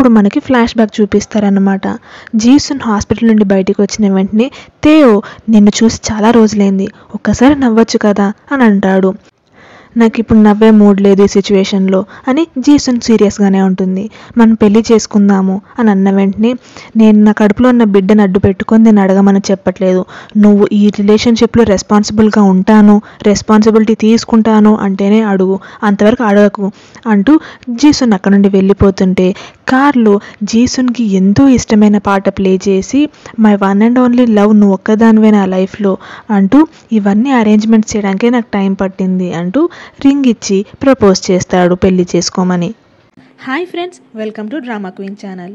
ఇప్పుడు మనకి flash back చూపిస్తారన్నమాట. జీసున్ hospital నుండి బయటికి వచ్చిన వెంటనే థేయో నిన్ను చూసి చాలా రోజులైంది, ఒక్కసారి నవ్వచ్చు కదా అని అంటాడు. నాకు ఇప్పుడు నవ్వే మూడ్ లేదు ఈ సిచ్యువేషన్లో అని జీసున్ సీరియస్గానే ఉంటుంది. మనం పెళ్లి చేసుకుందాము అని అన్న వెంటనే నేను నా కడుపులో ఉన్న బిడ్డను అడ్డు పెట్టుకొని నేను అడగమని చెప్పట్లేదు, నువ్వు ఈ రిలేషన్షిప్లో రెస్పాన్సిబుల్గా ఉంటాను, రెస్పాన్సిబిలిటీ తీసుకుంటాను అంటేనే అడుగు, అంతవరకు అడగకు అంటూ జీసున్ అక్కడ నుండి వెళ్ళిపోతుంటే కార్లో జీసున్కి ఎంతో ఇష్టమైన పాట ప్లే చేసి my one and only love నువ్వు ఒక్కదానివే నా లైఫ్లో అంటూ ఇవన్నీ అరేంజ్మెంట్స్ చేయడానికే నాకు టైం పట్టింది అంటూ రింగ్ ఇచ్చి ప్రపోజ్ చేస్తాడు పెళ్లి చేసుకోమని. Hi friends, welcome to drama queen channel.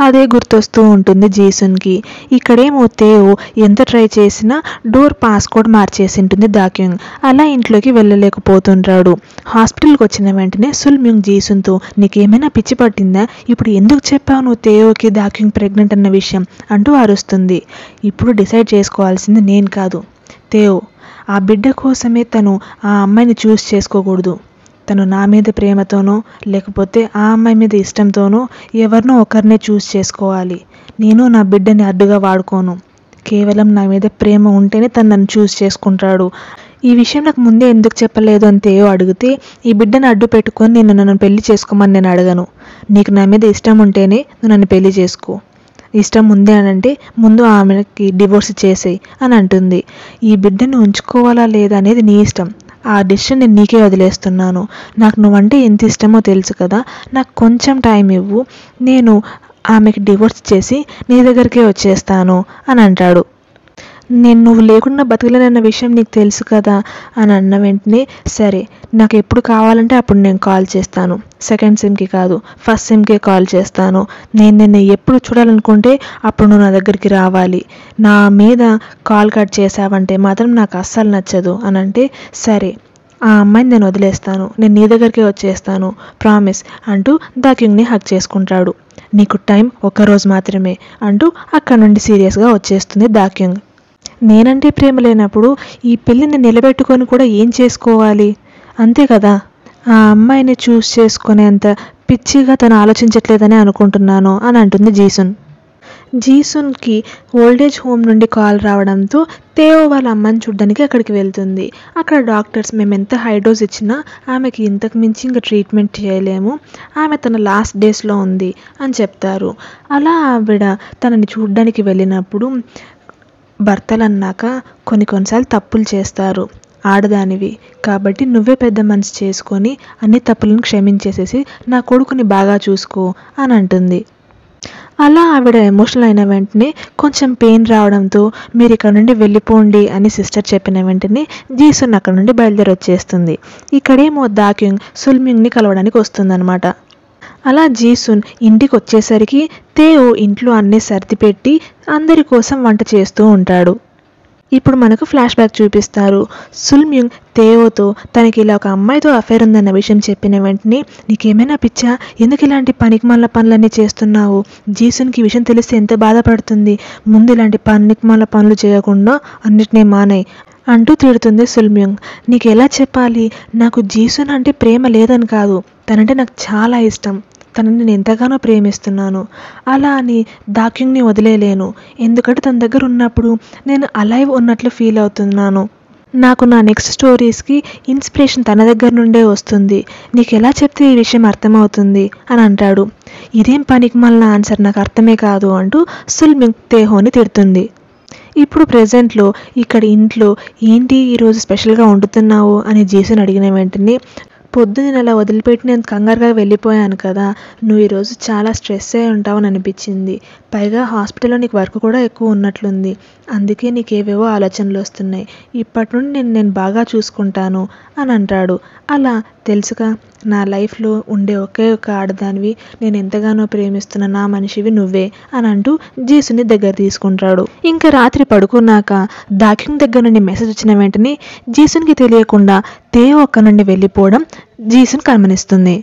అదే గుర్తొస్తూ ఉంటుంది జీసున్కి. ఇక్కడేమో థేయో ఎంత ట్రై చేసినా డోర్ పాస్కోడ్ మార్చేసి ఉంటుంది దాక్యూంగ్. అలా ఇంట్లోకి వెళ్ళలేకపోతుంటాడు. హాస్పిటల్కి వచ్చిన వెంటనే సుల్మ్యూంగ్ జీసున్తో నీకేమైనా పిచ్చి పట్టిందా, ఇప్పుడు ఎందుకు చెప్పావు నువ్వు థేయోకి దాక్యూంగ్ ప్రెగ్నెంట్ అన్న విషయం అంటూ అరుస్తుంది. ఇప్పుడు డిసైడ్ చేసుకోవాల్సింది నేను కాదు, థేయో. ఆ బిడ్డ కోసమే తను ఆ అమ్మాయిని చూస్ చేసుకోకూడదు. తను నా మీద ప్రేమతోనో లేకపోతే ఆ అమ్మాయి మీద ఇష్టంతోనో ఎవరినో ఒకరినే చూస్ చేసుకోవాలి. నేను నా బిడ్డని అడ్డుగా వాడుకోను. కేవలం నా మీద ప్రేమ ఉంటేనే తను నన్ను చూస్ చేసుకుంటాడు. ఈ విషయం నాకు ముందే ఎందుకు చెప్పలేదు అని థేయో అడిగితే ఈ బిడ్డను అడ్డు పెట్టుకొని నన్ను పెళ్లి చేసుకోమని నేను అడగను. నీకు నా మీద ఇష్టం ఉంటేనే నువ్వు నన్ను పెళ్లి చేసుకో. ఇష్టం ఉంది అని అంటే ముందు ఆమెకి డివోర్స్ చేసేయి అని అంటుంది. ఈ బిడ్డను ఉంచుకోవాలా లేదా అనేది నీ ఇష్టం. ఆ డిసిషన్ నేను నీకే వదిలేస్తున్నాను. నాకు నువ్వంటే ఎంత ఇష్టమో తెలుసు కదా, నాకు కొంచెం టైం ఇవ్వు, నేను ఆమెకి డివోర్స్ చేసి నీ దగ్గరికే వచ్చేస్తాను అని అంటాడు. నేను నువ్వు లేకుండా బతకలేనన్న విషయం నీకు తెలుసు కదా అని అన్న వెంటనే సరే, నాకు ఎప్పుడు కావాలంటే అప్పుడు నేను కాల్ చేస్తాను. సెకండ్ సిమ్కి కాదు, ఫస్ట్ సిమ్కే కాల్ చేస్తాను. నేను నిన్ను ఎప్పుడు చూడాలనుకుంటే అప్పుడు నువ్వు నా దగ్గరికి రావాలి. నా మీద కాల్ కట్ చేసావంటే మాత్రం నాకు అస్సలు నచ్చదు అని అంటే సరే, ఆ అమ్మాయిని నేను వదిలేస్తాను, నేను నీ దగ్గరికి వచ్చేస్తాను, ప్రామిస్ అంటూ దాక్యూంగ్ని హక్ చేసుకుంటాడు. నీకు టైం ఒక్కరోజు మాత్రమే అంటూ అక్కడ నుండి సీరియస్గా వచ్చేస్తుంది దాక్యూంగ్. నేనంటే ప్రేమ లేనప్పుడు ఈ పెళ్ళిని నిలబెట్టుకొని కూడా ఏం చేసుకోవాలి, అంతే కదా. ఆ అమ్మాయిని చూస్ చేసుకునేంత పిచ్చిగా తను ఆలోచించట్లేదని అనుకుంటున్నాను అని అంటుంది జీసున్. జీసున్కి ఓల్డేజ్ హోమ్ నుండి కాల్ రావడంతో థేయో వాళ్ళ అమ్మని చూడడానికి అక్కడికి వెళ్తుంది. అక్కడ డాక్టర్స్ మేము ఎంత హై డోస్ ఇచ్చినా ఆమెకి ఇంతకు మించి ఇంకా ట్రీట్మెంట్ చేయలేము, ఆమె తన లాస్ట్ డేస్లో ఉంది అని చెప్తారు. అలా ఆవిడ తనని చూడడానికి వెళ్ళినప్పుడు భర్తలు అన్నాక కొన్నిసార్లు తప్పులు చేస్తారు, ఆడదానివి కాబట్టి నువ్వే పెద్ద మనసు చేసుకొని అన్ని తప్పులను క్షమించేసేసి నా కొడుకుని బాగా చూసుకో అని అంటుంది. అలా ఆవిడ ఎమోషనల్ అయిన వెంటనే కొంచెం పెయిన్ రావడంతో మీరు ఇక్కడ నుండి వెళ్ళిపోండి అని సిస్టర్ చెప్పిన వెంటనే జీసున్ అక్కడ నుండి బయలుదేరి వచ్చేస్తుంది. ఇక్కడేమో దాక్యూంగ్ సుల్మ్యూంగ్ని కలవడానికి వస్తుందన్నమాట. అలా జీసున్ ఇంటికి వచ్చేసరికి థేయో ఇంట్లో అన్నీ సర్దిపెట్టి అందరి కోసం వంట చేస్తూ ఉంటాడు. ఇప్పుడు మనకు ఫ్లాష్ బ్యాక్ చూపిస్తారు. సుల్మ్యూంగ్ థేయోతో తనకి ఇలా ఒక అమ్మాయితో అఫైర్ ఉందన్న విషయం చెప్పిన వెంటనే నీకేమైనా పిచ్చా, ఎందుకు ఇలాంటి పనికిమాల పనులన్నీ చేస్తున్నావు, జీసున్కి ఈ విషయం తెలిస్తే ఎంత బాధపడుతుంది, ముందు ఇలాంటి పనికిమాల పనులు చేయకుండా అన్నిటినీ మానేయ్ అంటూ తిడుతుంది సుల్మ్యూంగ్. నీకు ఎలా చెప్పాలి, నాకు జీసున్ అంటే ప్రేమ లేదని కాదు, తనంటే నాకు చాలా ఇష్టం, తనని నేను ఎంతగానో ప్రేమిస్తున్నాను. అలా అని దాక్యూంగ్ని వదిలేయలేను, ఎందుకంటే తన దగ్గర ఉన్నప్పుడు నేను అలైవ్ ఉన్నట్లు ఫీల్ అవుతున్నాను. నాకు నా నెక్స్ట్ స్టోరీస్కి ఇన్స్పిరేషన్ తన దగ్గర నుండే వస్తుంది, నీకు ఎలా చెప్తే ఈ విషయం అర్థమవుతుంది అని అంటాడు. ఇదేం పనికిమాలిన ఆన్సర్, నాకు అర్థమే కాదు అంటూ సుల్మ్యూంగ్ థేయోని తిడుతుంది. ఇప్పుడు ప్రెజెంట్లో ఇక్కడ ఇంట్లో ఏంటి ఈరోజు స్పెషల్గా వండుతున్నావు అని జీసున్ అడిగిన వెంటనే పొద్దున్న అలా వదిలిపెట్టి నేను కంగారుగా వెళ్ళిపోయాను కదా, నువ్వు ఈరోజు చాలా స్ట్రెస్ అయి ఉంటావు అని అనిపించింది, పైగా హాస్పిటల్లో నీకు వర్క్ కూడా ఎక్కువ ఉన్నట్లుంది, అందుకే నీకు ఏవేవో ఆలోచనలు వస్తున్నాయి, ఇప్పటి నుండి నేను బాగా చూసుకుంటాను అని అంటాడు. అలా తెలుసుగా నా లైఫ్లో ఉండే ఒకే ఒక ఆడదానివి, నేను ఎంతగానో ప్రేమిస్తున్న నా మనిషివి నువ్వే అని అంటూ జీసుని దగ్గర తీసుకుంటాడు. ఇంకా రాత్రి పడుకున్నాక దాక్యూంగ్ దగ్గర నుండి మెసేజ్ వచ్చిన వెంటనే జీసున్కి తెలియకుండా థేయో అక్కడ నుండి వెళ్ళిపోవడం జీసున్ గమనిస్తుంది.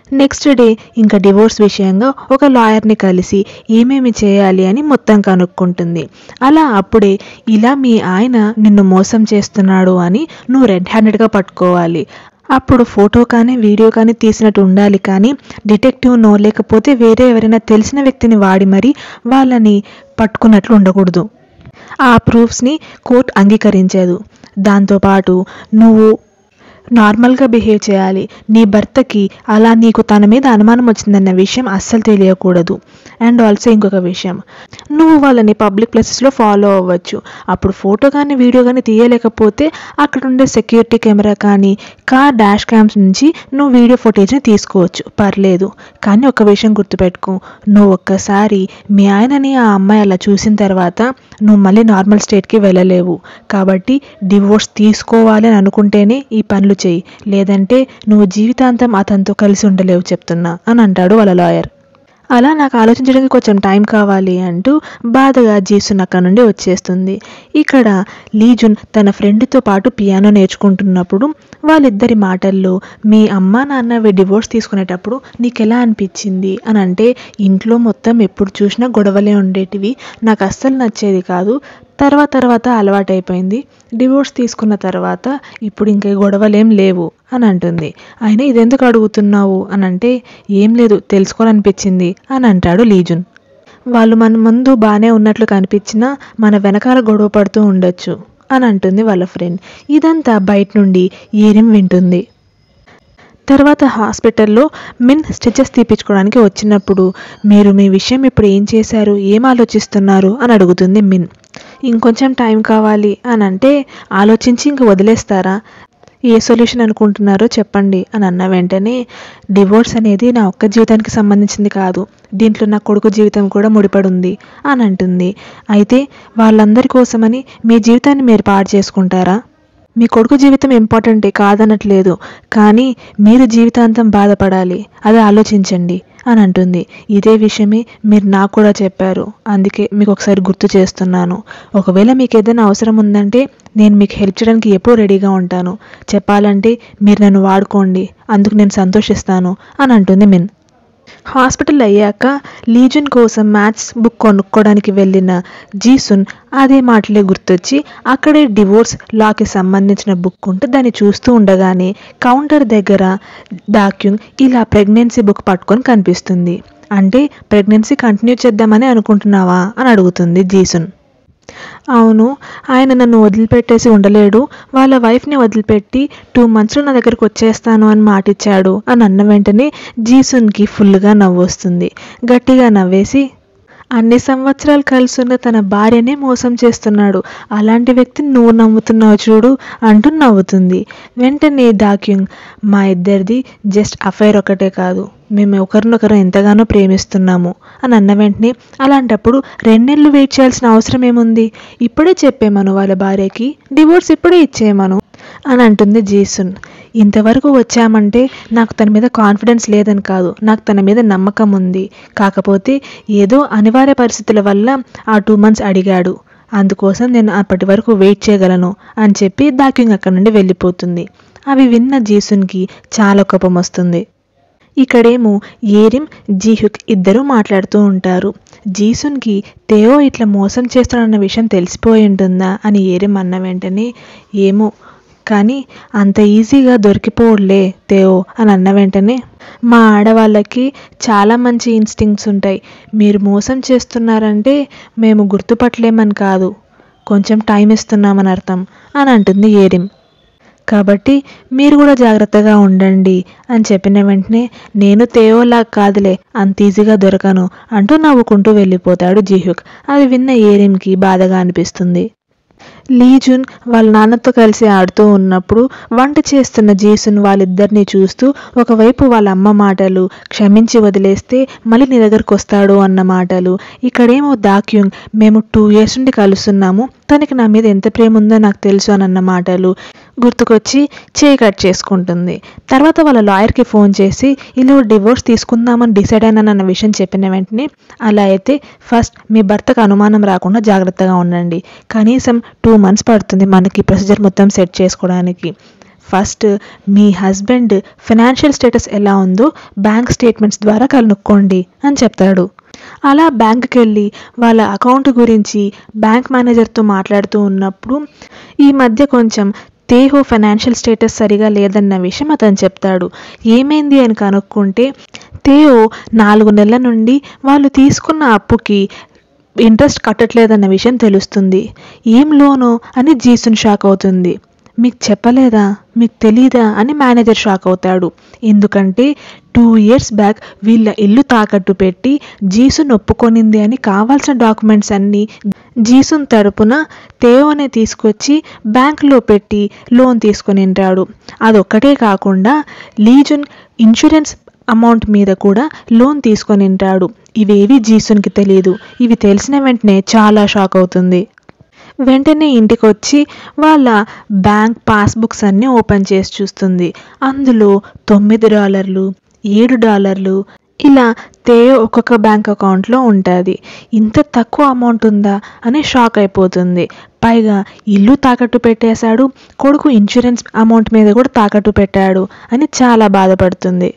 నెక్స్ట్ డే ఇంకా డివోర్స్ విషయంగా ఒక లాయర్ని కలిసి ఏమేమి చేయాలి అని మొత్తం కనుక్కుంటుంది. అలా అప్పుడే ఇలా మీ ఆయన నిన్ను మోసం చేస్తున్నాడు అని నువ్వు రెడ్ హ్యాండెడ్గా పట్టుకోవాలి, అప్పుడు ఫోటో కానీ వీడియో కానీ తీసినట్టు ఉండాలి, కానీ డిటెక్టివ్నో లేకపోతే వేరే ఎవరైనా తెలిసిన వ్యక్తిని వాడి మరీ వాళ్ళని పట్టుకున్నట్లు ఉండకూడదు. ఆ ప్రూఫ్స్ని కోర్టు అంగీకరించదు. దాంతోపాటు నువ్వు నార్మల్గా బిహేవ్ చేయాలి. నీ భర్తకి అలా నీకు తన మీద అనుమానం వచ్చిందన్న విషయం అస్సలు తెలియకూడదు. అండ్ ఆల్సో ఇంకొక విషయం, నువ్వు వాళ్ళని పబ్లిక్ ప్లేసెస్లో ఫాలో అవ్వచ్చు. అప్పుడు ఫోటో కానీ వీడియో కానీ తీయలేకపోతే అక్కడ ఉండే సెక్యూరిటీ కెమెరా కానీ కార్ డాష్ క్యామ్స్ నుంచి నువ్వు వీడియో ఫుటేజ్ని తీసుకోవచ్చు, పర్లేదు. కానీ ఒక విషయం గుర్తుపెట్టుకో, నువ్వు ఒక్కసారి మీ ఆయనని ఆ అమ్మాయి అలా చూసిన తర్వాత నువ్వు మళ్ళీ నార్మల్ స్టేట్కి వెళ్ళలేవు. కాబట్టి డివోర్స్ తీసుకోవాలి అని అనుకుంటేనే ఈ పనులు చెయ్యి, లేదంటే నువ్వు జీవితాంతం అతనితో కలిసి ఉండలేవు చెప్తున్నా అని అంటాడు వాళ్ళ లాయర్. అలా నాకు ఆలోచించడానికి కొంచెం టైం కావాలి అంటూ బాధగా జీసున్ అక్కడ నుండి వచ్చేస్తుంది. ఇక్కడ లీజున్ తన ఫ్రెండ్తో పాటు పియానో నేర్చుకుంటున్నప్పుడు వాళ్ళిద్దరి మాటల్లో, మీ అమ్మ నాన్న డివోర్స్ తీసుకునేటప్పుడు నీకు ఎలా అనిపించింది అని అంటే, ఇంట్లో మొత్తం ఎప్పుడు చూసినా గొడవలే ఉండేటివి, నాకు అస్సలు నచ్చేది కాదు, తర్వాత అలవాటైపోయింది, డివోర్స్ తీసుకున్న తర్వాత ఇప్పుడు ఇంకే గొడవలేం లేవు అని అంటుంది. అయినా ఇదెందుకు అడుగుతున్నావు అని అంటే, ఏం లేదు తెలుసుకోవాలనిపించింది అని అంటాడు లీజున్. వాళ్ళు మన ముందు బాగానే ఉన్నట్లు కనిపించినా మన వెనకాల గొడవ పడుతూ ఉండొచ్చు అని అంటుంది వాళ్ళ ఫ్రెండ్. ఇదంతా బయట నుండి ఏరిం వింటుంది. తర్వాత హాస్పిటల్లో మిన్ స్టిచెస్ తీపించుకోవడానికి వచ్చినప్పుడు, మీరు మీ విషయం ఇప్పుడు ఏం చేశారు, ఏం ఆలోచిస్తున్నారు అని అడుగుతుంది మిన్. ఇంకొంచెం టైం కావాలి అని అంటే, ఆలోచించి ఇంక వదిలేస్తారా, ఏ సొల్యూషన్ అనుకుంటున్నారో చెప్పండి అని అన్న వెంటనే, డివోర్స్ అనేది నా ఒక్క జీవితానికి సంబంధించింది కాదు, దీంట్లో నా కొడుకు జీవితం కూడా ముడిపడి ఉంది అని అంటుంది. అయితే వాళ్ళందరి కోసమని మీ జీవితాన్ని మీరు పాడు చేసుకుంటారా? మీ కొడుకు జీవితం ఇంపార్టెంటే కాదనట్లేదు, కానీ మీరు జీవితాంతం బాధపడాలి, అది ఆలోచించండి అని అంటుంది. ఇదే విషయమే మీరు నాకు కూడా చెప్పారు, అందుకే మీకు ఒకసారి గుర్తు చేస్తున్నాను. ఒకవేళ మీకు ఏదైనా అవసరం ఉందంటే నేను మీకు హెల్ప్ చేయడానికి ఎప్పుడూ రెడీగా ఉంటాను, చెప్పాలంటే మీరు నన్ను వాడుకోండి, అందుకు నేను సంతోషిస్తాను అని అంటుంది మిన్. హాస్పిటల్ అయ్యాక లీజున్ కోసం మ్యాథ్స్ బుక్ కొనుక్కోవడానికి వెళ్ళిన జీసున్ అదే మాటలే గుర్తొచ్చి అక్కడే డివోర్స్ లాకి సంబంధించిన బుక్ ఉంటే దాన్ని చూస్తూ ఉండగానే కౌంటర్ దగ్గర డాక్యుంగ్ ఇలా ప్రెగ్నెన్సీ బుక్ పట్టుకొని కనిపిస్తుంది. అంటే ప్రెగ్నెన్సీ కంటిన్యూ చేద్దామని అనుకుంటున్నావా అని అడుగుతుంది జీసున్. అవును, ఆయన నన్ను వదిలిపెట్టేసి ఉండలేడు, వాళ్ళ వైఫ్ని వదిలిపెట్టి 2 monthsలో నా దగ్గరికి వచ్చేస్తాను అని మాటిచ్చాడు అని అన్న వెంటనే జీసున్కి ఫుల్గా నవ్వు వస్తుంది. గట్టిగా నవ్వేసి, అన్ని సంవత్సరాలు కలిసున్న తన భార్యనే మోసం చేస్తున్నాడు, అలాంటి వ్యక్తిని నువ్వు నమ్ముతున్నావు చూడు అంటూ నవ్వుతుంది. వెంటనే డాక్యుంగ్, మా ఇద్దరిది జస్ట్ అఫైర్ ఒకటే కాదు, మేము ఒకరినొకరు ఎంతగానో ప్రేమిస్తున్నాము అని అన్న వెంటనే, అలాంటప్పుడు 2 నెలలు వెయిట్ చేయాల్సిన అవసరం ఏముంది, ఇప్పుడే చెప్పేమను వాళ్ళ భార్యకి, డివోర్స్ ఇప్పుడే ఇచ్చేయమను అని అంటుంది జీసున్. ఇంతవరకు వచ్చామంటే నాకు తన మీద కాన్ఫిడెన్స్ లేదని కాదు, నాకు తన మీద నమ్మకం ఉంది, కాకపోతే ఏదో అనివార్య పరిస్థితుల వల్ల ఆ 2 months అడిగాడు, అందుకోసం నేను అప్పటి వరకు వెయిట్ చేయగలను అని చెప్పి డాక్యుంగ్ అక్కడ నుండి వెళ్ళిపోతుంది. అవి విన్న జీసున్కి చాలా కోపం వస్తుంది. ఇక్కడేమో ఏరిమ్ జీహుక్ ఇద్దరూ మాట్లాడుతూ ఉంటారు. జీసున్కి తేయో ఇట్లా మోసం చేస్తాడన్న విషయం తెలిసిపోయి ఉంటుందా అని ఏరిమ్ అన్న వెంటనే, ఏమో కానీ అంత ఈజీగా దొరికిపోలే తేయో అని అన్న వెంటనే, మా ఆడవాళ్ళకి చాలా మంచి ఇన్స్టింక్ట్స్ ఉంటాయి, మీరు మోసం చేస్తున్నారంటే మేము గుర్తుపట్టలేమని కాదు, కొంచెం టైం ఇస్తున్నామని అర్థం అని అంటుంది ఏరిమ్. కాబట్టి మీరు కూడా జాగ్రత్తగా ఉండండి అని చెప్పిన వెంటనే, నేను తేయోలా కాదులే, అంత ఈజీగా దొరకను అంటూ నవ్వుకుంటూ వెళ్ళిపోతాడు జీహుక్. అది విన్న ఏరిమ్కి బాధగా అనిపిస్తుంది. లీజున్ వాళ్ళ నాన్నతో కలిసి ఆడుతూ ఉన్నప్పుడు వంట చేస్తున్న జీసున్ వాళ్ళిద్దరినీ చూస్తూ, ఒకవైపు వాళ్ళ అమ్మ మాటలు, క్షమించి వదిలేస్తే మళ్ళీ నీ దగ్గరకు వస్తాడు అన్న మాటలు, ఇక్కడేమో డాక్యుంగ్, మేము 2 years నుండి కలుస్తున్నాము, తనకి నా మీద ఎంత ప్రేమ ఉందో నాకు తెలుసు అని అన్న మాటలు గుర్తుకొచ్చి చేయి కట్ చేసుకుంటుంది. తర్వాత వాళ్ళ లాయర్కి ఫోన్ చేసి ఇలా డివోర్స్ తీసుకుందామని డిసైడ్ అయినానన్న విషయం చెప్పిన వెంటనే, అలా అయితే ఫస్ట్ మీ భర్తకు అనుమానం రాకుండా జాగ్రత్తగా ఉండండి, కనీసం 2 months పడుతుంది మనకి ప్రొసీజర్ మొత్తం సెట్ చేసుకోవడానికి, ఫస్ట్ మీ హస్బెండ్ ఫైనాన్షియల్ స్టేటస్ ఎలా ఉందో బ్యాంక్ స్టేట్మెంట్స్ ద్వారా కనుక్కోండి అని చెప్తాడు. అలా బ్యాంకుకి వెళ్ళి వాళ్ళ అకౌంట్ గురించి బ్యాంక్ మేనేజర్తో మాట్లాడుతూ ఉన్నప్పుడు, ఈ మధ్య కొంచెం తేహో ఫైనాన్షియల్ స్టేటస్ సరిగా లేదన్న విషయం అతను చెప్తాడు. ఏమైంది అని కనుక్కుంటే తేహో 4 నెలల నుండి వాళ్ళు తీసుకున్న అప్పుకి ఇంట్రెస్ట్ కట్టట్లేదన్న విషయం తెలుస్తుంది. ఏం లోను అని జీసున్ షాక్ అవుతుంది. మీకు చెప్పలేదా, మీకు తెలీదా అని మేనేజర్ షాక్ అవుతాడు. ఎందుకంటే 2 years బ్యాక్ వీళ్ళ ఇల్లు తాకట్టు పెట్టి జీసున్ ఒప్పుకొనింది అని కావాల్సిన డాక్యుమెంట్స్ అన్నీ జీసున్ తరపున తేయోనే తీసుకొచ్చి బ్యాంకులో పెట్టి లోన్ తీసుకొని ఉంటాడు. అదొక్కటే కాకుండా లీజన్ ఇన్సూరెన్స్ అమౌంట్ మీద కూడా లోన్ తీసుకొని ఉంటాడు. ఇవేవి జీసున్కి తెలియదు. ఇవి తెలిసిన వెంటనే చాలా షాక్ అవుతుంది. వెంటనే ఇంటికి వచ్చి వాళ్ళ బ్యాంక్ పాస్బుక్స్ అన్నీ ఓపెన్ చేసి చూస్తుంది. అందులో $9, $7 ఇలా తేయో ఒక్కొక్క బ్యాంక్ అకౌంట్లో ఉంటుంది. ఇంత తక్కువ అమౌంట్ ఉందా అని షాక్ అయిపోతుంది. పైగా ఇల్లు తాకట్టు పెట్టేశాడు, కొడుకు ఇన్సూరెన్స్ అమౌంట్ మీద కూడా తాకట్టు పెట్టాడు అని చాలా బాధపడుతుంది.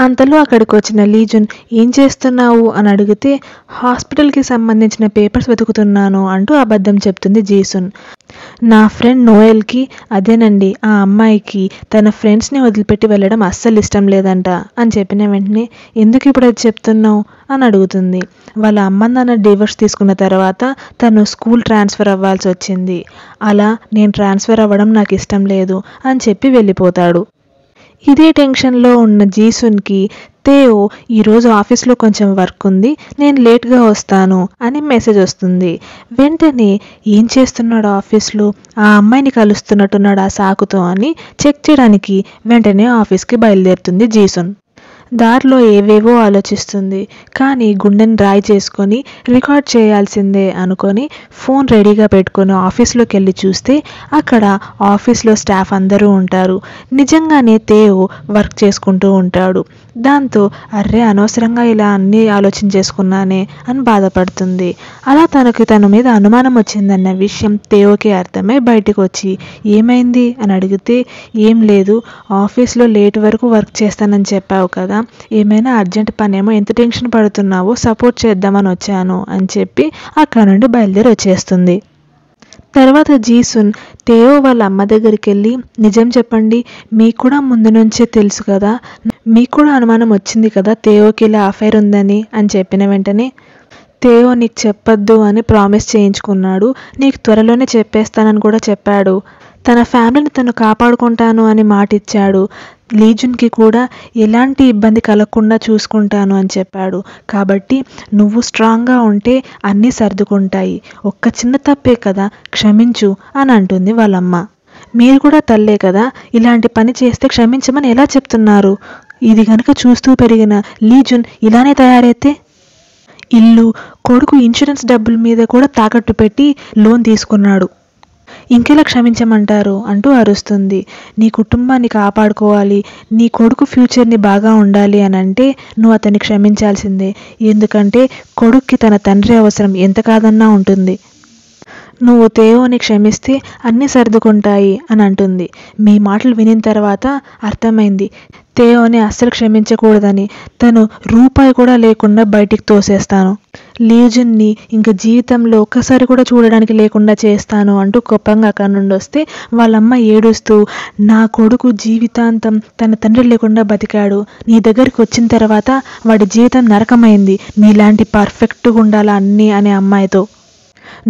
అంతలో అక్కడికి వచ్చిన లీజన్ ఏం చేస్తున్నావు అని అడిగితే హాస్పిటల్కి సంబంధించిన పేపర్స్ వెతుకుతున్నాను అంటూ అబద్ధం చెప్తుంది జీసున్. నా ఫ్రెండ్ నోయల్కి అదేనండి ఆ అమ్మాయికి తన ఫ్రెండ్స్ని వదిలిపెట్టి వెళ్ళడం అస్సలు ఇష్టం లేదంట అని చెప్పిన వెంటనే ఎందుకు ఇప్పుడు అది చెప్తున్నావు అని అడుగుతుంది. వాళ్ళ అమ్మ నాన్న డివోర్స్ తీసుకున్న తర్వాత తను స్కూల్ ట్రాన్స్ఫర్ అవ్వాల్సి వచ్చింది. అలా నేను ట్రాన్స్ఫర్ అవ్వడం నాకు ఇష్టం లేదు అని చెప్పి వెళ్ళిపోతాడు. ఇదే టెన్షన్లో ఉన్న జీసున్కి తేయో ఈరోజు ఆఫీస్లో కొంచెం వర్క్ ఉంది, నేను లేట్గా వస్తాను అని మెసేజ్ వస్తుంది. వెంటనే ఏం చేస్తున్నాడు ఆఫీస్లో, ఆ అమ్మాయిని కలుస్తున్నట్టున్నాడు ఆ సాకుతో అని చెక్ చేయడానికి వెంటనే ఆఫీస్కి బయలుదేరుతుంది జీసున్. దారిలో ఏవేవో ఆలోచిస్తుంది. కానీ గుండెని రాయి చేసుకొని రికార్డ్ చేయాల్సిందే అనుకొని ఫోన్ రెడీగా పెట్టుకొని ఆఫీస్లోకి వెళ్ళి చూస్తే అక్కడ ఆఫీస్లో స్టాఫ్ అందరూ ఉంటారు. నిజంగానే తేయో వర్క్ చేసుకుంటూ ఉంటాడు. దాంతో అర్రే అనవసరంగా ఇలా అన్నీ ఆలోచించేసుకున్నానే అని బాధపడుతుంది. అలా తనకి తన మీద అనుమానం వచ్చిందన్న విషయం తేయోకి అర్థమై బయటకు వచ్చి ఏమైంది అని అడిగితే ఏం లేదు, ఆఫీస్లో లేట్ వరకు వర్క్ చేస్తానని చెప్పావు కదా, ఏమైనా అర్జెంట్ పనేమో, ఎంత టెన్షన్ పడుతున్నావో సపోర్ట్ చేద్దామని వచ్చాను అని చెప్పి అక్కడ నుండి బయలుదేరి వచ్చేస్తుంది. తర్వాత జీసున్ తేయో వాళ్ళ అమ్మ దగ్గరికి వెళ్ళి నిజం చెప్పండి, మీకు కూడా ముందు నుంచే తెలుసు కదా, మీకు కూడా అనుమానం వచ్చింది కదా తేయోకి ఇలా అఫైర్ ఉందని అని చెప్పిన వెంటనే తేయో నీకు చెప్పొద్దు అని ప్రామిస్ చేయించుకున్నాడు, నీకు త్వరలోనే చెప్పేస్తానని కూడా చెప్పాడు, తన ఫ్యామిలీని తను కాపాడుకుంటాను అని మాట ఇచ్చాడు, లీజన్కి కూడా ఎలాంటి ఇబ్బంది కలగకుండా చూసుకుంటాను అని చెప్పాడు, కాబట్టి నువ్వు స్ట్రాంగ్గా ఉంటే అన్నీ సర్దుకుంటాయి, ఒక్క చిన్న తప్పే కదా క్షమించు అని అంటుంది వాళ్ళమ్మ. మీరు కూడా తల్లే కదా, ఇలాంటి పని చేస్తే క్షమించమని ఎలా చెప్తున్నారు, ఇది కనుక చూస్తూ పెరిగిన లీజన్ ఇలానే తయారైతే ఇల్లు కొడుకు ఇన్సూరెన్స్ డబ్బుల మీద కూడా తాకట్టు పెట్టి లోన్ తీసుకున్నాడు, ఇంకెలా క్షమించమంటారు అంటూ అరుస్తుంది. నీ కుటుంబాన్ని కాపాడుకోవాలి, నీ కొడుకు ఫ్యూచర్ని బాగా ఉండాలి అని అంటే నువ్వు అతన్ని క్షమించాల్సిందే, ఎందుకంటే కొడుక్కి తన తండ్రి అవసరం ఎంత కాదన్నా ఉంటుంది, నువ్వు తేయోని క్షమిస్తే అన్నీ సర్దుకుంటాయి అని అంటుంది. మీ మాటలు వినిన తర్వాత అర్థమైంది తేయోని అస్సలు క్షమించకూడదని, తను రూపాయి కూడా లేకుండా బయటికి తోసేస్తాను, లీజన్ని ఇంక జీవితంలో ఒక్కసారి కూడా చూడడానికి లేకుండా చేస్తాను అంటూ కోపంగా అక్కడి నుండి వస్తే వాళ్ళమ్మ ఏడుస్తూ నా కొడుకు జీవితాంతం తన తండ్రి లేకుండా బతికాడు, నీ దగ్గరికి వచ్చిన తర్వాత వాడి జీవితం నరకమైంది, నీలాంటి పర్ఫెక్ట్గా ఉండాలా అన్నీ అనే అమ్మాయితో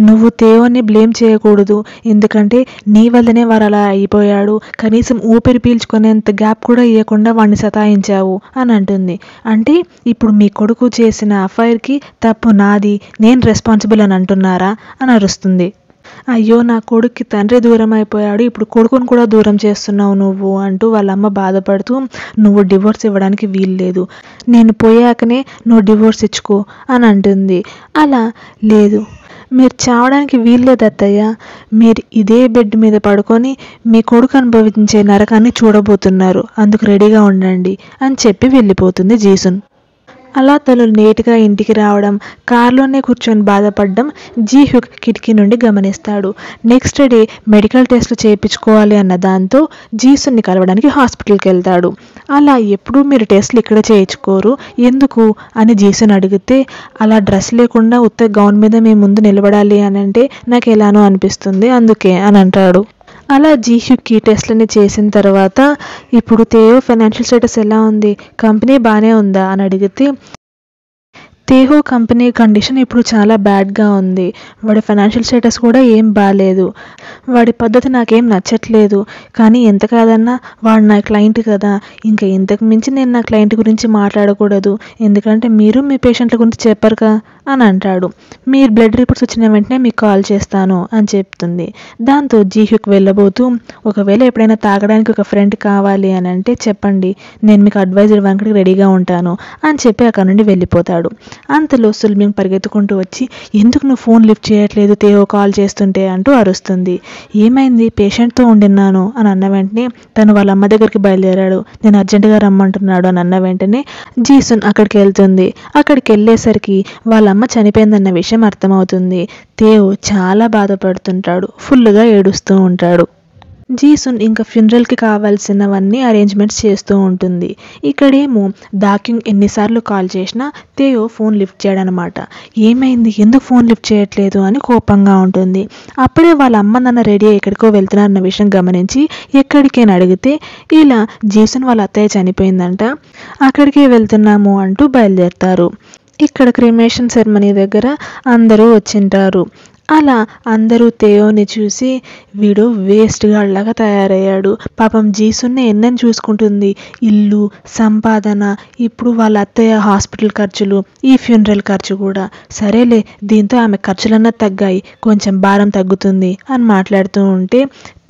నువ్వు తేయోని బ్లేమ్ చేయకూడదు, ఎందుకంటే నీ వల్లనే వారు అలా అయిపోయాడు, కనీసం ఊపిరి పీల్చుకునేంత గ్యాప్ కూడా ఇవ్వకుండా వాడిని సతాయించావు అని అంటుంది. అంటే ఇప్పుడు మీ కొడుకు చేసిన అఫైర్కి తప్పు నాది, నేను రెస్పాన్సిబుల్ అని అంటున్నారా అని అరుస్తుంది. అయ్యో నా కొడుక్కి తండ్రి దూరం అయిపోయాడు, ఇప్పుడు కొడుకును కూడా దూరం చేస్తున్నావు నువ్వు అంటూ వాళ్ళమ్మ బాధపడుతూ నువ్వు డివోర్స్ ఇవ్వడానికి వీల్లేదు, నేను పోయాకనే నువ్వు డివోర్స్ ఇచ్చుకో అని అంటుంది. అలా లేదు, మీరు చావడానికి వీల్లేదు అత్తయ్య, మీరు ఇదే బెడ్ మీద పడుకొని మీ కొడుకు అనుభవించే నరకాన్ని చూడబోతున్నారు, అందుకు రెడీగా ఉండండి అని చెప్పి వెళ్ళిపోతుంది జీసున్. అలా తను లేటుగా ఇంటికి రావడం, కారులోనే కూర్చొని బాధపడడం జీహ్యుక్ కిటికీ నుండి గమనిస్తాడు. నెక్స్ట్ డే మెడికల్ టెస్ట్లు చేయించుకోవాలి అన్న దాంతో జీసున్ని కలవడానికి హాస్పిటల్కి వెళ్తాడు. అలా ఎప్పుడూ మీరు టెస్ట్లు ఇక్కడ చేయించుకోరు ఎందుకు అని జీసున్ అడిగితే అలా డ్రెస్ లేకుండా ఉత్త గౌన్ మీద మీ ముందు నిలబడాలి అని అంటే నాకు ఎలానో అనిపిస్తుంది అందుకే అని అంటాడు. అలా జీహ్యూక్కి టెస్ట్లని చేసిన తర్వాత ఇప్పుడు తేయో ఫైనాన్షియల్ స్టేటస్ ఎలా ఉంది, కంపెనీ బాగానే ఉందా అని అడిగితే తేహో కంపెనీ కండిషన్ ఇప్పుడు చాలా బ్యాడ్గా ఉంది, వాడి ఫైనాన్షియల్ స్టేటస్ కూడా ఏం బాగాలేదు, వాడి పద్ధతి నాకేం నచ్చట్లేదు, కానీ ఎంత కాదన్నా వాడు నా క్లయింట్ కదా, ఇంకా ఇంతకు మించి నేను నా క్లయింట్ గురించి మాట్లాడకూడదు, ఎందుకంటే మీరు మీ పేషెంట్ల గురించి చెప్పరుగా అని అంటాడు. మీరు బ్లడ్ రిపోర్ట్స్ వచ్చిన వెంటనే మీకు కాల్ చేస్తాను అని చెప్తుంది. దాంతో జీహ్యూక్ వెళ్ళబోతూ ఒకవేళ ఎప్పుడైనా తాగడానికి ఒక ఫ్రెండ్ కావాలి అని అంటే చెప్పండి, నేను మీకు అడ్వైజ్ ఇవ్వడానికి రెడీగా ఉంటాను అని చెప్పి అక్కడ నుండి వెళ్ళిపోతాడు. అంతలో సుల్మింగ్ పరిగెత్తుకుంటూ వచ్చి ఎందుకు నువ్వు ఫోన్ లిఫ్ట్ చేయట్లేదు తేహో కాల్ చేస్తుంటే అంటూ అరుస్తుంది. ఏమైంది, పేషెంట్తో ఉండిన్నాను అని అన్న వెంటనే తను వాళ్ళ అమ్మ దగ్గరికి బయలుదేరాడు, నేను అర్జెంటుగా రమ్మంటున్నాడు అని అన్న వెంటనే జీసున్ అక్కడికి వెళ్తుంది. అక్కడికి వెళ్ళేసరికి వాళ్ళ అమ్మ చనిపోయిందన్న విషయం అర్థమవుతుంది. తేహో చాలా బాధపడుతుంటాడు, ఫుల్గా ఏడుస్తూ ఉంటాడు. జీసున్ ఇంకా ఫ్యూనరల్కి కావాల్సినవన్నీ అరేంజ్మెంట్స్ చేస్తూ ఉంటుంది. ఇక్కడేమో దాక్యూంగ్ ఎన్నిసార్లు కాల్ చేసినా తేయో ఫోన్ లిఫ్ట్ చేయడనమాట. ఏమైంది, ఎందుకు ఫోన్ లిఫ్ట్ చేయట్లేదు అని కోపంగా ఉంటుంది. అప్పుడే వాళ్ళ అమ్మ నాన్న రెడీ ఎక్కడికో వెళ్తున్నారన్న విషయం గమనించి ఎక్కడికైనా అడిగితే ఇలా జీసున్ వాళ్ళ అత్తయ్య చనిపోయిందంట, అక్కడికే వెళ్తున్నాము అంటూ బయలుదేరుతారు. ఇక్కడ క్రిమేషన్ సెరమనీ దగ్గర అందరూ వచ్చింటారు. అలా అందరూ తేయోని చూసి వీడు వేస్ట్ గాళ్ళగా తయారయ్యాడు, పాపం జీసున్నే ఎన్నని చూసుకుంటుంది, ఇల్లు సంపాదన, ఇప్పుడు వాళ్ళ అత్తయ్య హాస్పిటల్ ఖర్చులు, ఈ ఫ్యూనరల్ ఖర్చు కూడా, సరేలే దీంతో ఆమె ఖర్చులన్నా తగ్గాయి, కొంచెం భారం తగ్గుతుంది అని మాట్లాడుతూ ఉంటే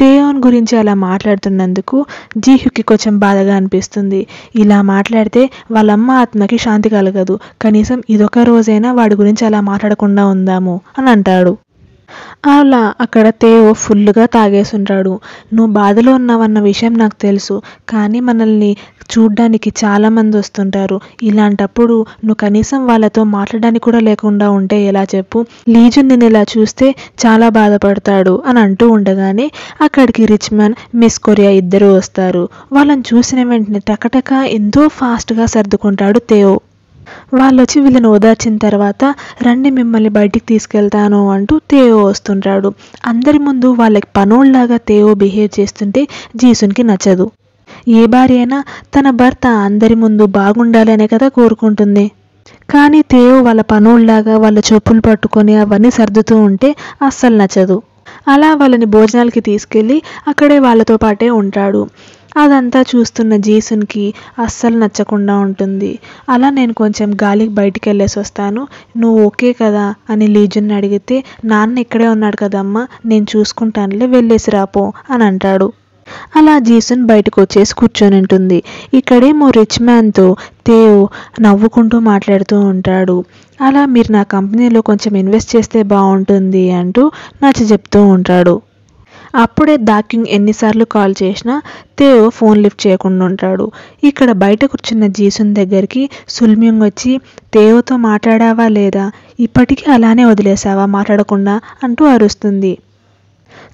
తేయోన్ గురించి అలా మాట్లాడుతున్నందుకు జీహ్యూక్కి కొంచెం బాధగా అనిపిస్తుంది. ఇలా మాట్లాడితే వాళ్ళమ్మ ఆత్మకి శాంతి కలగదు, కనీసం ఇదొక రోజైనా వాడి గురించి అలా మాట్లాడకుండా ఉందాము అని అంటాడు. అలా అక్కడ తేయో ఫుల్గా తాగేసుంటాడు. నువ్వు బాధలో ఉన్నావన్న విషయం నాకు తెలుసు, కానీ మనల్ని చూడ్డానికి చాలామంది వస్తుంటారు, ఇలాంటప్పుడు నువ్వు కనీసం వాళ్ళతో మాట్లాడడానికి కూడా లేకుండా ఉంటే ఎలా చెప్పు, లీజున్ నిన్ను ఇలా చూస్తే చాలా బాధపడతాడు అని అంటూ ఉండగానే అక్కడికి రిచ్ మ్యాన్ మిస్ కొరియా ఇద్దరు వస్తారు. వాళ్ళని చూసిన వెంటనే టకటక ఎంతో ఫాస్ట్గా సర్దుకుంటాడు తేయో. వాళ్ళు వచ్చి వీళ్ళని ఓదార్చిన తర్వాత రండి మిమ్మల్ని బయటికి తీసుకెళ్తాను అంటూ తేయో వస్తుంటాడు. అందరి ముందు వాళ్ళకి పనోళ్ళలాగా తేయో బిహేవ్ చేస్తుంటే జీసున్కి నచ్చదు. ఏ భార్య అయినా తన భర్త అందరి ముందు బాగుండాలి అనే కదా కోరుకుంటుంది, కానీ తేయో వాళ్ళ పనోళ్ళలాగా వాళ్ళ చెప్పులు పట్టుకొని అవన్నీ సర్దుతూ ఉంటే అస్సలు నచ్చదు. అలా వాళ్ళని భోజనాలకి తీసుకెళ్ళి అక్కడే వాళ్ళతో పాటే ఉంటాడు. అదంతా చూస్తున్న జీసున్కి అస్సలు నచ్చకుండా ఉంటుంది. అలా నేను కొంచెం గాలికి బయటికి వెళ్ళేసి వస్తాను, నువ్వు ఓకే కదా అని లీజున్ని అడిగితే నాన్న ఇక్కడే ఉన్నాడు కదమ్మా, నేను చూసుకుంటానులే, వెళ్ళేసి రాపో అని అంటాడు. అలా జీసున్ బయటకు వచ్చేసి కూర్చొని ఉంటుంది. ఇక్కడేమో రిచ్ మ్యాన్తో తేయో నవ్వుకుంటూ మాట్లాడుతూ ఉంటాడు. అలా మీరు నా కంపెనీలో కొంచెం ఇన్వెస్ట్ చేస్తే బాగుంటుంది అంటూ నచ్చ చెప్తూ ఉంటాడు. అప్పుడే దాక్యూంగ్ ఎన్నిసార్లు కాల్ చేసినా తేయో ఫోన్ లిఫ్ట్ చేయకుండా ఉంటాడు. ఇక్కడ బయట కూర్చున్న జీసున్ దగ్గరికి సుల్మ్యూంగ్ వచ్చి తేయోతో మాట్లాడావా లేదా, ఇప్పటికీ అలానే వదిలేసావా మాట్లాడకుండా అంటూ అరుస్తుంది.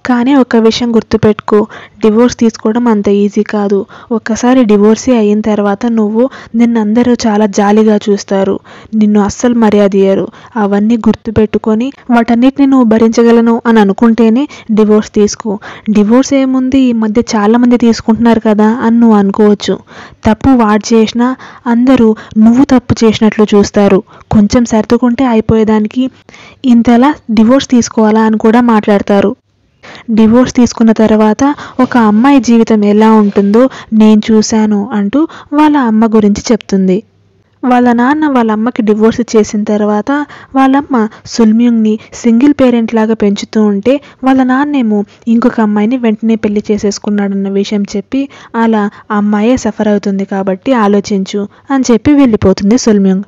కానీ ఒక విషయం గుర్తుపెట్టుకో, డివోర్స్ తీసుకోవడం అంత ఈజీ కాదు, ఒక్కసారి డివోర్సీ అయిన తర్వాత నిన్ను అందరూ చాలా జాలిగా చూస్తారు, నిన్ను అస్సలు మర్యాద ఇయ్యరు, అవన్నీ గుర్తుపెట్టుకొని వాటన్నిటిని నువ్వు భరించగలను అని అనుకుంటేనే డివోర్స్ తీసుకో. డివోర్స్ ఏముంది, ఈ మధ్య చాలామంది తీసుకుంటున్నారు కదా అని నువ్వు అనుకోవచ్చు, తప్పు వాడు చేసినా అందరూ నువ్వు తప్పు చేసినట్లు చూస్తారు, కొంచెం సర్దుకుంటే అయిపోయేదానికి ఇంతలా డివోర్స్ తీసుకోవాలా అని కూడా మాట్లాడతారు. డివోర్స్ తీసుకున్న తర్వాత ఒక అమ్మాయి జీవితం ఎలా ఉంటుందో నేను చూశాను అంటూ వాళ్ళ అమ్మ గురించి చెప్తుంది. వాళ్ళ నాన్న వాళ్ళ అమ్మకి డివోర్స్ చేసిన తర్వాత వాళ్ళమ్మ సుల్మ్యూంగ్ని సింగిల్ పేరెంట్ లాగా పెంచుతూ ఉంటే వాళ్ళ నాన్నేమో ఇంకొక అమ్మాయిని వెంటనే పెళ్లి చేసేసుకున్నాడన్న విషయం చెప్పి అలా అమ్మాయే సఫర్ అవుతుంది కాబట్టి ఆలోచించు అని చెప్పి వెళ్ళిపోతుంది సుల్మ్యూంగ్.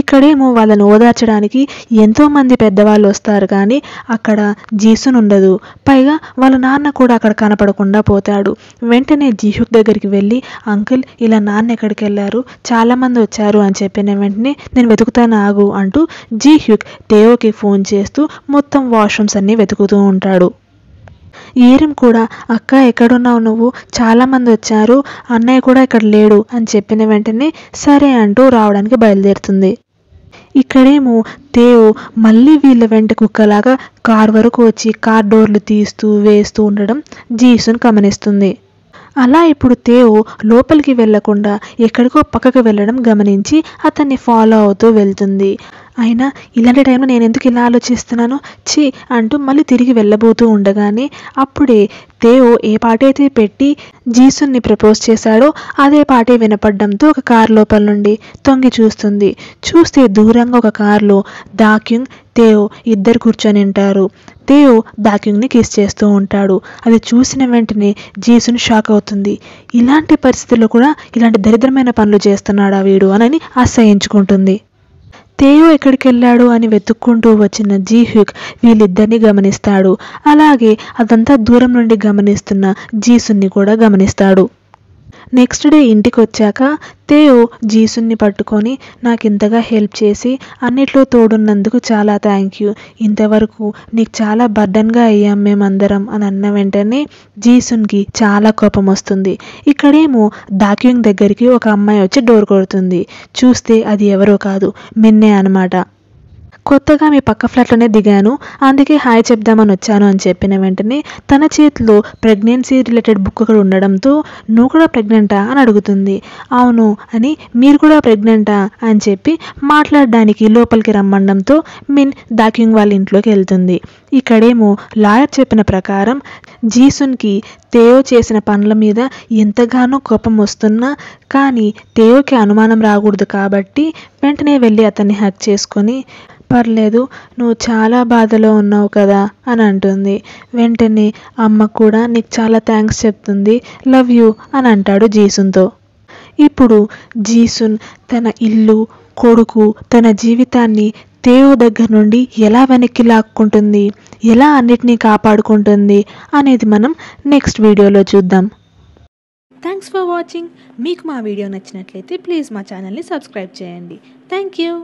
ఇక్కడేమో వాళ్ళని ఓదార్చడానికి ఎంతోమంది పెద్దవాళ్ళు వస్తారు, కానీ అక్కడ జీసున్ ఉండదు. పైగా వాళ్ళ నాన్న కూడా అక్కడ కనపడకుండా పోతాడు. వెంటనే జీహ్యూక్ దగ్గరికి వెళ్ళి అంకుల్ ఇలా నాన్న ఎక్కడికి వెళ్ళారు, చాలామంది వచ్చారు అని చెప్పిన వెంటనే నేను వెతుకుతాను ఆగు అంటూ జీహ్యూక్ తేయోకి ఫోన్ చేస్తూ మొత్తం వాష్రూమ్స్ అన్నీ వెతుకుతూ ఉంటాడు. ఏరిం కూడా అక్క ఎక్కడున్నావు నువ్వు, చాలామంది వచ్చారు, అన్నయ్య కూడా ఇక్కడ లేడు అని చెప్పిన వెంటనే సరే అంటూ రావడానికి బయలుదేరుతుంది. ఇక్కడేమో తేవ్ మళ్ళీ వీళ్ళ వెంట కుక్కలాగా కార్ వరకు వచ్చి కార్ డోర్లు తీస్తూ వేస్తూ ఉండడం జీసున్ గమనిస్తుంది. అలా ఇప్పుడు తేవ్ లోపలికి వెళ్లకుండా ఎక్కడికో పక్కకు వెళ్ళడం గమనించి అతన్ని ఫాలో అవుతూ వెళ్తుంది. అయినా ఇలాంటి టైంలో నేను ఎందుకు ఇలా ఆలోచిస్తున్నాను ఛీ అంటూ మళ్ళీ తిరిగి వెళ్ళబోతూ ఉండగానే అప్పుడే తేవ్ ఏ పాటైతే పెట్టి జీసున్ని ప్రపోజ్ చేశాడో అదే పాటే వినపడడంతో ఒక కారు లోపల నుండి తొంగి చూస్తుంది. చూస్తే దూరంగా ఒక కారులో దాక్యూంగ్ తేవ్ ఇద్దరు కూర్చొని ఉంటారు. తేవ్ దాక్యూంగ్ని కిస్ చేస్తూ ఉంటాడు. అది చూసిన వెంటనే జీసున్ షాక్ అవుతుంది. ఇలాంటి పరిస్థితుల్లో కూడా ఇలాంటి దరిద్రమైన పనులు చేస్తున్నాడా వీడు అని అసహ్యించుకుంటుంది. తేవ్ ఎక్కడికి వెళ్ళాడు అని వెతుక్కుంటూ వచ్చిన జీహ్యూక్ వీళ్ళిద్దరిని గమనిస్తాడు. అలాగే అదంతా దూరం నుండి గమనిస్తున్న జీసున్ని కూడా గమనిస్తాడు. నెక్స్ట్ డే ఇంటికి వచ్చాక తేవ్ జీసున్ని పట్టుకొని నాకు ఇంతగా హెల్ప్ చేసి అన్నిట్లో తోడున్నందుకు చాలా థ్యాంక్ యూ, ఇంతవరకు నీకు చాలా బర్డన్గా అయ్యాం మేమందరం అని అన్న వెంటనే జీసున్కి చాలా కోపం వస్తుంది. ఇక్కడేమో దాక్యూంగ్ దగ్గరికి ఒక అమ్మాయి వచ్చి డోర్ కొడుతుంది. చూస్తే అది ఎవరో కాదు మిన్నే అనమాట. కొత్తగా మీ పక్క ఫ్లాట్లోనే దిగాను, అందుకే హాయ్ చెప్దామని వచ్చాను అని చెప్పిన వెంటనే తన చేతిలో ప్రెగ్నెన్సీ రిలేటెడ్ బుక్ ఒకటి ఉండడంతో నువ్వు కూడా ప్రెగ్నెంటా అని అడుగుతుంది. అవును అని మీరు కూడా ప్రెగ్నెంటా అని చెప్పి మాట్లాడడానికి లోపలికి రమ్మడంతో మిన్ దాక్యూంగ్ వాళ్ళ ఇంట్లోకి వెళ్తుంది. ఇక్కడేమో లాయర్ చెప్పిన ప్రకారం జీసున్కి తేవ్ చేసిన పనుల మీద ఎంతగానో కోపం వస్తున్నా కానీ తేవ్కి అనుమానం రాకూడదు కాబట్టి వెంటనే వెళ్ళి అతన్ని హక్ చేసుకొని పర్లేదు నువ్వు చాలా బాధలో ఉన్నావు కదా అని అంటుంది. వెంటనే అమ్మ కూడా నీకు చాలా థ్యాంక్స్ చెప్తుంది, లవ్ యూ అని అంటాడు జీసున్తో. ఇప్పుడు జీసున్ తన ఇల్లు, కొడుకు, తన జీవితాన్ని తేవ్ దగ్గర నుండి ఎలా వెనక్కి లాక్కుంటుంది, ఎలా అన్నిటినీ కాపాడుకుంటుంది అనేది మనం నెక్స్ట్ వీడియోలో చూద్దాం. Thanks for watching. మీకు మా వీడియో నచ్చినట్లయితే ప్లీజ్ మా ఛానల్ని సబ్స్క్రైబ్ చేయండి. Thank you.